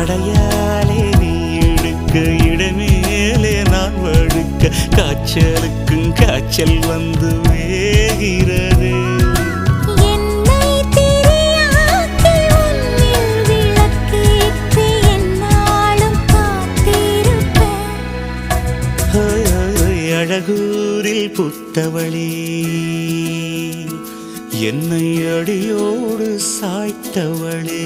சடையாலே நீ எடுக்க இடமேலே நான் வழுக்க காய்ச்சலுக்கும் காய்ச்சல் வந்து வேகிறது அழகூரில் புத்தவளே என்னை அடியோடு சாய்த்தவளே